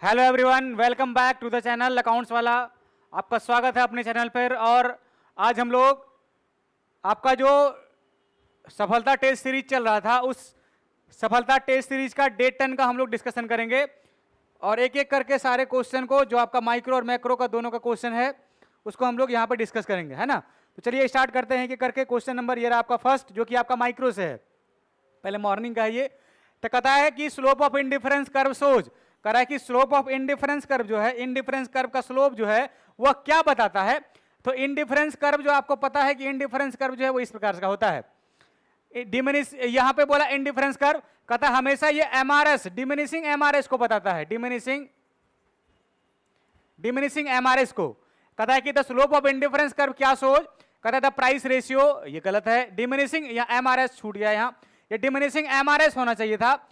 Hello everyone, welcome back to the channel accounts वाला। आपका स्वागत है अपने चैनल पर। और आज हम लोग आपका जो सफलता टेस्ट सीरीज चल रहा था उस सफलता टेस्ट सीरीज का डे 10 का हम लोग डिस्कशन करेंगे और एक एक करके सारे क्वेश्चन को, जो आपका माइक्रो और मैक्रो का दोनों का क्वेश्चन है, उसको हम लोग यहाँ पर डिस्कस करेंगे, है ना। तो चलिए स्टार्ट करते हैं कि करके। क्वेश्चन नंबर ये रहा आपका फर्स्ट, जो कि आपका माइक्रो से है, पहले मॉर्निंग का है ये। तो कहता है कि स्लोप ऑफ इंडिफरेंस कर्व सोज, कह रहा है कि स्लोप ऑफ इंडिफरेंस कर्व जो है, इंडिफरेंस कर्व का स्लोप जो है वह क्या बताता है। तो इंडिफरेंस कर्व जो आपको पता है कि इंडिफरेंस कर्व जो है वो इस प्रकार का होता है। डिमिनिश, यहां पे बोला इंडिफरेंस कर्व, कहता है हमेशा ये एमआरएस, डिमिनिशिंग एमआरएस को बताता है, डिमिनिशिंग एमआरएस को। कहता है कि the slope of indifference curve क्या सोज, कहता है द प्राइस रेशियो, ये गलत है, डिमिनिशिंग या एमआरएस छूट गया यहां, ये डिमिनिशिंग एमआरएस होना चाहिए था,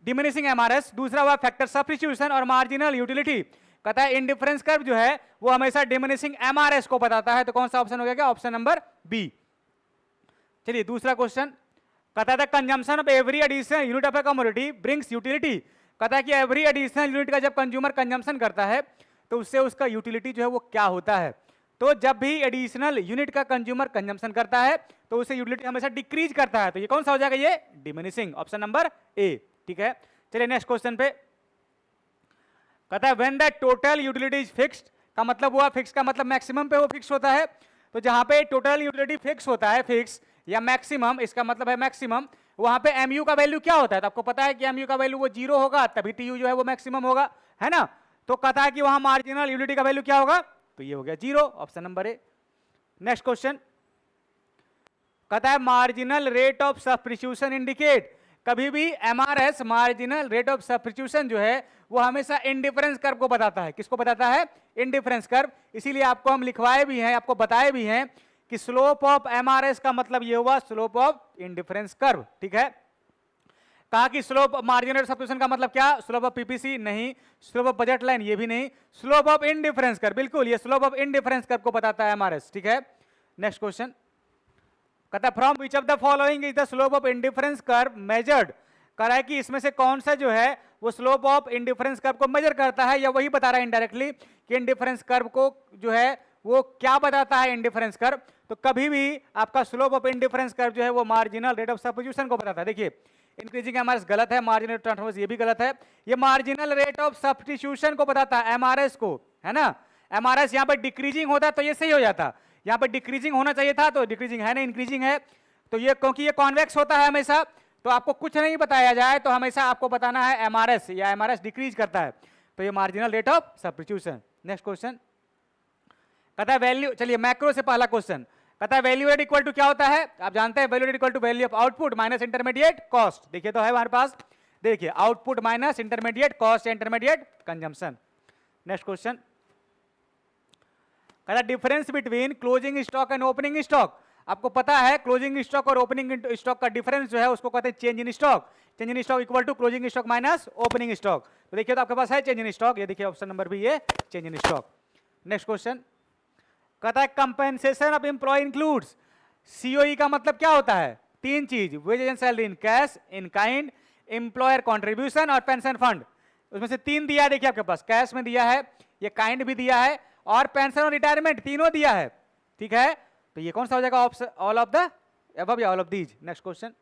डिमिनिशिंग एमआरएस। दूसरा हुआ फैक्टर सब्स्टिट्यूशन और मार्जिनल यूटिलिटी, कहता है इंडिफरेंस कर्व जो है वो हमेशा डिमिनिशिंग एमआरएस को बताता है। तो कौन सा ऑप्शन हो गया, ऑप्शन नंबर बी। चलिए दूसरा क्वेश्चन, कहता है consumption of every additional unit of A commodity brings utility, कहता है कि एवरी एडिशनल यूनिट का जब कंज्यूमर कंजम्पशन करता है तो उससे उसका यूटिलिटी जो है वो क्या होता है। तो जब भी एडिशनल यूनिट का कंज्यूमर कंजम्पशन करता है तो उसे यूटिलिटी हमेशा डिक्रीज करता है। तो ये कौन सा हो जाएगा, ये डिमिनिशिंग, ऑप्शन नंबर ए। ठीक है, चलिए नेक्स्ट क्वेश्चन पे। कहता है when the total utility is fixed, का मतलब हुआ फिक्स का मतलब मैक्सिमम पे वो फिक्स होता है। तो जहां पे टोटल यूटिलिटी फिक्स होता है, फिक्स या मैक्सिमम, इसका मतलब है मैक्सिमम, वहां पे एमयू का वैल्यू क्या होता है। तो आपको पता है कि एमयू का वैल्यू वो 0 होगा, तभी टीयू जो है वो मैक्सिमम होगा, है ना। तो कहता है कि वहां मार्जिनल यूटिलिटी का वैल्यू क्या होगा, तो ये हो गया 0, option number A. Next question, कहता है marginal rate of substitution indicate, कभी भी MRS marginal rate of substitution जो है वो हमेशा इंडिफरेंस कर्व को बताता है। किसको बताता है, इंडिफरेंस कर्व। इसीलिए आपको हम लिखवाए भी हैं, आपको बताए भी हैं कि स्लोप ऑफ एमआरएस का मतलब ये हुआ स्लोप ऑफ इंडिफरेंस कर्व। ठीक है, कहा कि स्लोप मार्जिनल सब्स्टिट्यूशन का मतलब क्या, स्लोप ऑफ पीपीसी नहीं, स्लोप ऑफ बजट लाइन ये भी नहीं, स्लोप ऑफ इंडिफरेंस कर्व, बिल्कुल ये स्लोप ऑफ इंडिफरेंस कर्व को बताता है एमआरएस। ठीक है, नेक्स्ट क्वेश्चन, कहता है from which of the following is the slope of indifference curve measured, कह रहा है कि इसमें से कौन सा जो है वो स्लोप ऑफ इंडिफरेंस कर्व को मेजर करता है, या वही बता रहा है इनडायरेक्टली कि इंडिफरेंस कर्व को जो है वो क्या बताता है इंडिफरेंस कर्व। तो कभी भी आपका स्लोप ऑफ इंडिफरेंस कर्व जो है वो मार्जिनल रेट ऑफ सब्स्टिट्यूशन को बताता है। देखिए इंक्रीजिंग एमआरएस गलत है, मार्जिनल ट्रांसफॉर्मेशन ये भी गलत है, ये मार्जिनल रेट ऑफ सब्स्टिट्यूशन को बताता है, एमआरएस को, है ना। एमआरएस यहाँ पर डिक्रीजिंग होता तो ये सही हो जाता, यहाँ पर डिक्रीजिंग होना चाहिए था, तो डिक्रीजिंग है नहीं, इंक्रीजिंग है। तो ये क्योंकि ये कॉन्वेक्स होता है हमेशा, तो आपको कुछ नहीं बताया जाए तो हमेशा आपको बताना है एमआरएस, या एमआरएस डिक्रीज करता है, तो ये marginal rate of substitution. Next question, कहता है वैल्यू, चलिए मैक्रो से पहला क्वेश्चन, कहता है वैल्यू एड इक्वल टू क्या होता है, आप जानते हैं value add equal to value of output minus intermediate cost. देखिए तो है हमारे पास, देखिए आउटपुट माइनस इंटरमीडिएट कॉस्ट या इंटरमीडिएट कंजम्पशन। नेक्स्ट क्वेश्चन, कहता है difference between closing stock and opening stock, आपको पता है क्लोजिंग स्टॉक और ओपनिंग स्टॉक का डिफरेंस जो है उसको कहते हैं change in stock, change in stock equal to closing stock minus opening stock. तो देखिए तो आपके पास है चेंज इन स्टॉक, ये देखिए ऑप्शन नंबर भी ये change in stock. Next question, कहता है compensation of employee includes, COE का मतलब क्या होता है, तीन चीज, wages and salary in cash, in kind, employer contribution और पेंशन फंड। उसमें से तीन दिया है, देखिए आपके पास कैश में दिया है, ये काइंड भी दिया है, और पेंशन और रिटायरमेंट तीनों दिया है। ठीक है, तो ये कौन सा हो जाएगा, option all of the above या all of these. Next question,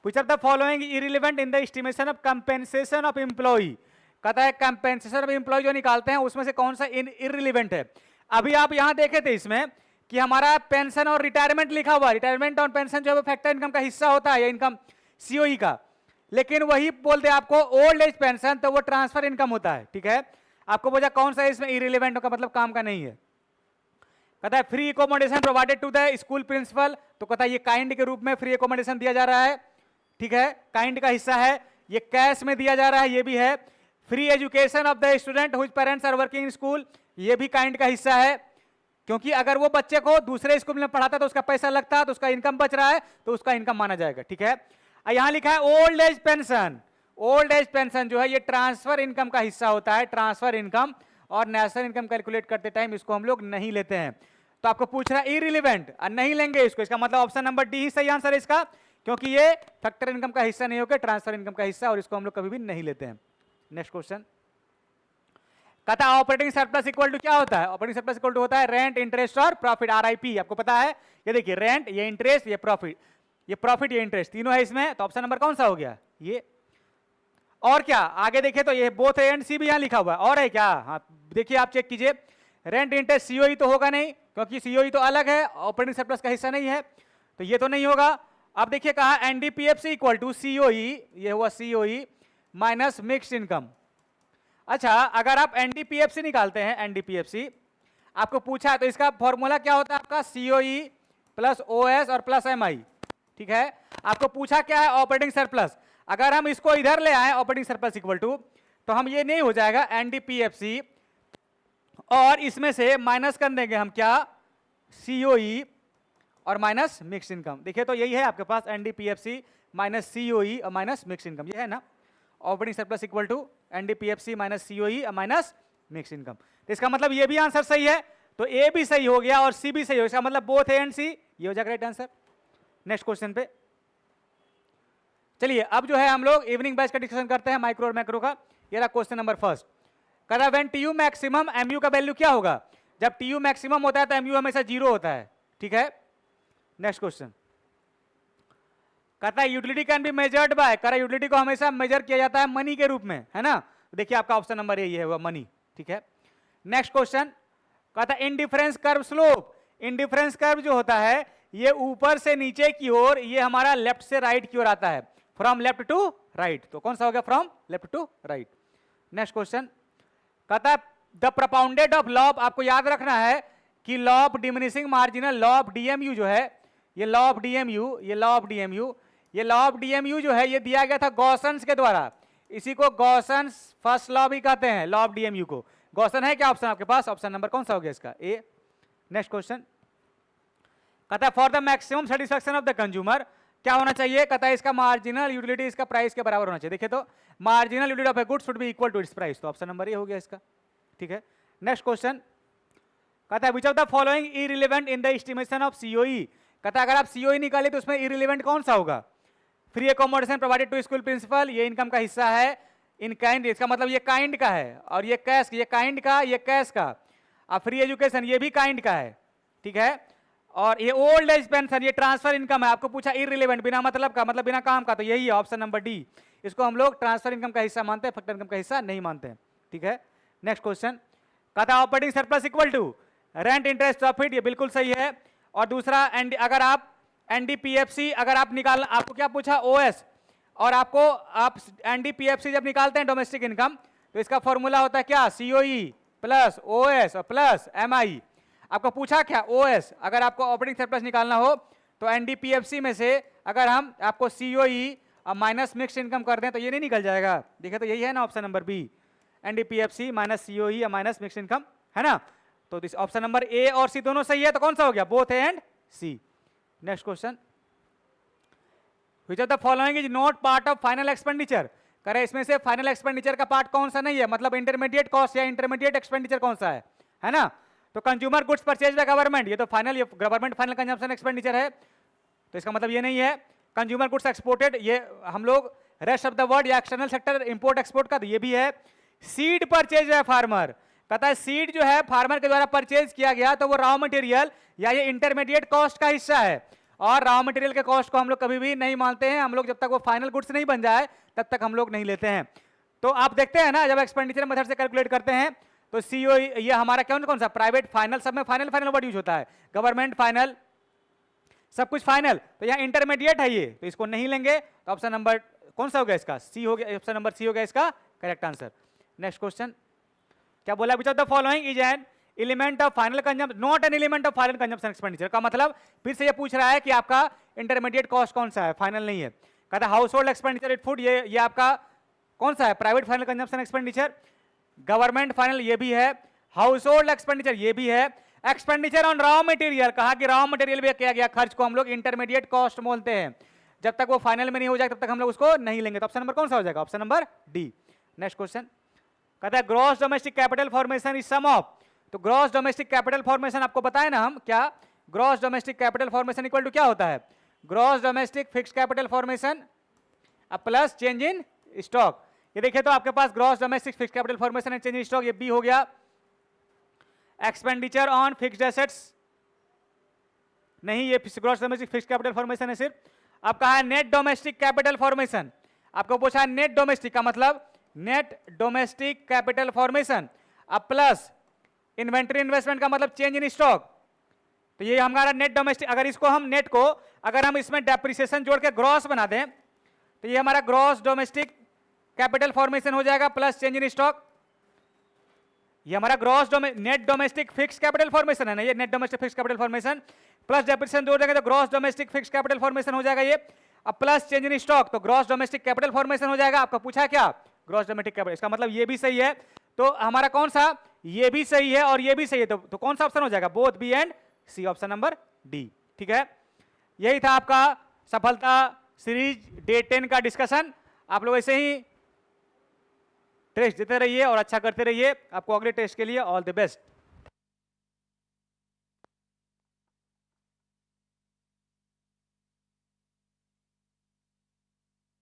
which of the following irrelevant in the estimation of compensation of employ, कहता है कंपेंसेशन ऑफ एम्प्लॉय जो निकालते हैं उसमें से कौन सा इररिलेवेंट है। अभी आप यहां देखे थे इसमें कि हमारा पेंशन और रिटायरमेंट लिखा हुआ, रिटायरमेंट और पेंशन जो है फैक्टर इनकम का हिस्सा होता है, या इनकम सीओई का, लेकिन वही बोलते हैं आपको ओल्ड एज पेंशन, तो वो ट्रांसफर इनकम होता है। ठीक है, आपको बोला कौन सा इसमें इररिलेवेंट का मतलब काम का नहीं है। कहता है free accommodation provided to the school principal, तो कहता है ये काइंड के रूप में फ्री एकोमोडेशन दिया जा रहा है। ठीक है, काइंड का हिस्सा है, ये कैश में दिया जा रहा है, ये भी है। Free education of the student whose parents are working in school, ये भी काइंड का हिस्सा है, क्योंकि अगर वो बच्चे को दूसरे स्कूल में पढ़ाता तो उसका पैसा लगता, तो उसका इनकम बच रहा है, तो उसका इनकम माना जाएगा। ठीक है, यहां लिखा है old age pension, old age pension जो है ये ट्रांसफर इनकम का हिस्सा होता है, ट्रांसफर इनकम, और नेशनल इनकम कैलकुलेट करते टाइम इसको हम लोग नहीं लेते हैं। तो आपको पूछ रहा है इररिलेवेंट, नहीं लेंगे इसको, इसका मतलब ऑप्शन नंबर डी ही सही आंसर है इसका, क्योंकि ये फैक्टर इनकम का हिस्सा नहीं होकर ट्रांसफर इनकम का हिस्सा, और इसको हम लोग कभी भी नहीं लेते हैं। नेक्स्ट क्वेश्चन, कहता है ऑपरेटिंग सरप्लस इक्वल टू क्या होता है, ऑपरेटिंग सरप्लस इक्वल टू होता है रेंट, इंटरेस्ट और प्रॉफिट, RIP आपको पता है। ये देखिए रेंट, ये इंटरेस्ट, ये प्रॉफिट, ये इंटरेस्ट तीनों है इसमें, तो ऑप्शन नंबर कौन सा हो गया ये। और क्या आगे देखिए तो ये बोथ ए एंड सी भी यहां लिखा हुआ है, और है क्या, हाँ देखिए आप चेक कीजिए, रेंट इंटरेस्ट सीओई तो होगा नहीं क्योंकि सीओई तो अलग है, ऑपरेटिंग सरप्लस का हिस्सा नहीं है, तो ये तो नहीं होगा। अब देखिए कहा एनडीपीएफसी इक्वल टू सीओई, ये हुआ सीओई माइनस मिक्स्ड इनकम। अच्छा अगर आप एनडीपीएफसी निकालते हैं, एनडीपीएफसी आपको पूछा है तो इसका फॉर्मूला क्या होता है आपका, सीओई प्लस ओएस और प्लस एमआई, ठीक है। आपको पूछा क्या है, ऑपरेटिंग सरप्लस, अगर हम इसको इधर ले आए ऑपरेटिंग सरप्लस इक्वल टू, तो हम ये नहीं हो जाएगा एनडीपीएफसी और इसमें से माइनस कर देंगे हम क्या, सीओई और माइनस मिक्स इनकम। देखिए तो यही है आपके पास एनडीपीएफसी माइनस सीओई और माइनस मिक्स इनकम, ये है ना operating surplus equal to NDPFC minus COE और माइनस मिक्स इनकम। तो इसका मतलब ये भी आंसर सही है, तो ए भी सही हो गया और सी भी सही हो, इसका मतलब बोथ ए एंड सी, ये हो जाएगा राइट आंसर। नेक्स्ट क्वेश्चन पे चलिए, अब जो है हम लोग इवनिंग बैच का डिस्कशन करते हैं माइक्रो और मैक्रो का। ये रहा क्वेश्चन नंबर फर्स्ट, कह रहा व्हेन टीयू मैक्सिमम, एमयू का वैल्यू क्या होगा, जब टीयू मैक्सिमम होता है तो एमयू हमेशा 0 होता है, ठीक है। नेक्स्ट क्वेश्चन कहता है utility can be measured by, कह रहा यूटिलिटी को हमेशा मेजर किया जाता है मनी के रूप में, है ना, देखिए आपका ऑप्शन नंबर यही है, वो मनी, ठीक है। नेक्स्ट क्वेश्चन कहता है indifference curve slope, indifference curve जो होता है ये ऊपर से नीचे की ओर, ये हमारा लेफ्ट से राइट की ओर आता है, फ्रॉम लेफ्ट टू राइट, तो कौन सा हो गया, from left to right. Next question कहता है द प्रोपाउंडेड ऑफ लॉ, आपको याद रखना है कि law of diminishing marginal, law of DMU जो है, ये लॉ ऑफ डीएमयू, ये लॉ ऑफ डीएमयू, ये लॉ ऑफ डीएमयू जो है ये दिया गया था गॉसन्स के द्वारा, इसी को गॉसन्स फर्स्ट लॉ भी कहते हैं, लॉ ऑफ डीएमयू को। गॉसन है क्या ऑप्शन आपके पास, ऑप्शन नंबर कौन सा हो गया इसका, ए। नेक्स्ट क्वेश्चन कहता है for the maximum satisfaction of the consumer, क्या होना चाहिए, कहता है इसका मार्जिनल यूटिलिटी इसका प्राइस के बराबर होना चाहिए। देखिए तो marginal utility of a good should be equal to its price, तो ऑप्शन नंबर ये हो गया इसका, ठीक है। नेक्स्ट क्वेश्चन कहता है which of the following irrelevant in the estimation of COE, कहता है अगर आप सीओई निकाले तो उसमें इररिलेवेंट कौन सा होगा, free accommodation provided to school principal, ये इनकम का हिस्सा है, इन काइंड, इसका मतलब ये काइंड का है, और ये कैश, ये काइंड का, ये कैश का, और फ्री एजुकेशन ये भी काइंड का है, ठीक है। और ये ओल्ड एज पेंशन ये ट्रांसफर इनकम है, आपको पूछा इररिलेवेंट बिना मतलब का, मतलब बिना काम का, तो यही है ऑप्शन नंबर डी, इसको हम लोग ट्रांसफर इनकम का हिस्सा मानते हैं, फैक्टर इनकम का हिस्सा नहीं मानते हैं, ठीक है। नेक्स्ट क्वेश्चन कहता है operating surplus equal to rent, interest, profit, ये बिल्कुल सही है। और दूसरा अगर आप एनडीपीएफसी अगर आप निकाल, आपको क्या पूछा ओएस, और आपको आप एनडीपीएफसी जब निकालते हैं डोमेस्टिक इनकम, तो इसका फॉर्मूला होता है क्या, सीओई प्लस ओएस और प्लस एमआई। आपको पूछा क्या ओएस, अगर आपको ऑपरेटिंग सरप्लस निकालना हो तो एनडीपीएफसी में से अगर हम आपको सीओई और माइनस मिक्स इनकम कर दें तो ये नहीं निकल जाएगा, देखिए तो यही है ना option number B, NDPFC minus COE और माइनस मिक्स इनकम, है ना। तो ऑप्शन नंबर ए और सी दोनों सही है, तो कौन सा हो गया, both A and C. Next question which of the following is not part of final expenditure, करे इसमें से फाइनल एक्सपेंडिचर का पार्ट कौन सा नहीं है, मतलब इंटरमीडिएट कॉस्ट या इंटरमीडिएट एक्सपेंडिचर कौन सा है ना। तो consumer goods purchase by government, ये तो final government final consumption expenditure है, तो इसका मतलब ये नहीं है। कंज्यूमर गुड्स एक्सपोर्टेड, ये हम लोग रेस्ट ऑफ द वर्ल्ड या एक्सटर्नल सेक्टर इंपोर्ट एक्सपोर्ट का, तो ये भी है। सीड परचेज बाय फार्मर, कहता है सीड जो है फार्मर के द्वारा परचेज किया गया तो वो रॉ मटेरियल या ये इंटरमीडिएट कॉस्ट का हिस्सा है, और रॉ मटेरियल के कॉस्ट को हम लोग कभी भी नहीं मानते हैं, हम लोग जब तक वो फाइनल गुड्स नहीं बन जाए तब तक हम लोग नहीं लेते हैं। तो आप देखते हैं ना जब एक्सपेंडिचर मेथड से कैलकुलेट करते हैं तो सीओ ये हमारा कौन सा प्राइवेट फाइनल, सब में फाइनल फाइनल वर्ड यूज होता है, गवर्नमेंट फाइनल, सब कुछ फाइनल, तो यहाँ इंटरमीडिएट है ये, तो इसको नहीं लेंगे, तो ऑप्शन नंबर कौन सा हो गया इसका, सी हो गया, ऑप्शन नंबर सी हो गया इसका करेक्ट आंसर। नेक्स्ट क्वेश्चन क्या बोला, which of the following is an element of final consumption, not an element of final consumption expenditure, का मतलब फिर से ये पूछ रहा है कि आपका इंटरमीडिएट कॉस्ट कौन सा है, फाइनल नहीं है। कहता है house hold expenditure it food, ये आपका कौन सा है, private final consumption expenditure, government final ये भी है, हाउस होल्ड एक्सपेंडिचर ये भी है। एक्सपेंडिचर ऑन रॉ मटेरियल, कहा कि रॉ मटेरियल भी किया गया खर्च को हम लोग इंटरमीडिएट कॉस्ट बोलते हैं, जब तक वो फाइनल में नहीं हो जाए तब तक हम लोग उसको नहीं लेंगे, तो ऑप्शन नंबर कौन सा हो जाएगा, option number D. Next question कहता है gross domestic capital formation is sum of, तो ग्रॉस डोमेस्टिक कैपिटल फॉर्मेशन आपको बताए ना हम क्या, gross domestic capital formation equal to क्या होता है, gross domestic fixed capital formation plus change in stock, ये देखिए तो आपके पास gross domestic fixed capital formation and change in stock, ये बी हो गया। एक्सपेंडिचर ऑन फिक्स्ड एसेट्स नहीं, ये gross domestic fixed capital formation है सिर्फ। अब कहा है नेट डोमेस्टिक कैपिटल फॉर्मेशन, आपको पूछा है नेट डोमेस्टिक का मतलब नेट डोमेस्टिक कैपिटल फॉर्मेशन, अब प्लस इन्वेंटरी इन्वेस्टमेंट का मतलब चेंज इन स्टॉक, तो ये हमारा नेट डोमेस्टिक। अगर इसको हम नेट को अगर हम इसमें डेप्रिसिएशन जोड़ के ग्रॉस बना दें तो ये हमारा ग्रॉस डोमेस्टिक कैपिटल फॉर्मेशन हो जाएगा प्लस चेंज इन स्टॉक। ये हमारा gross net domestic fix capital formation है ना, ये net domestic fix capital formation plus depreciation जोड़ देंगे तो gross domestic fix capital formation हो जाएगा ये। अब प्लस चेंज इन स्टॉक तो ग्रॉस डोमेस्टिक कैपिटल फॉर्मेशन हो जाएगा। आपका पूछा क्या ग्रॉस डोमेस्टिक कैपिटल, इसका मतलब ये भी सही है। तो हमारा कौन सा, ये भी सही है और ये भी सही है, तो कौन सा ऑप्शन हो जाएगा, both B and C, option number D. ठीक है, यही था आपका सफलता सीरीज डे 10 का डिस्कशन। आप लोग ऐसे ही टेस्ट देते रहिए और अच्छा करते रहिए। आपको अगले टेस्ट के लिए ऑल द बेस्ट।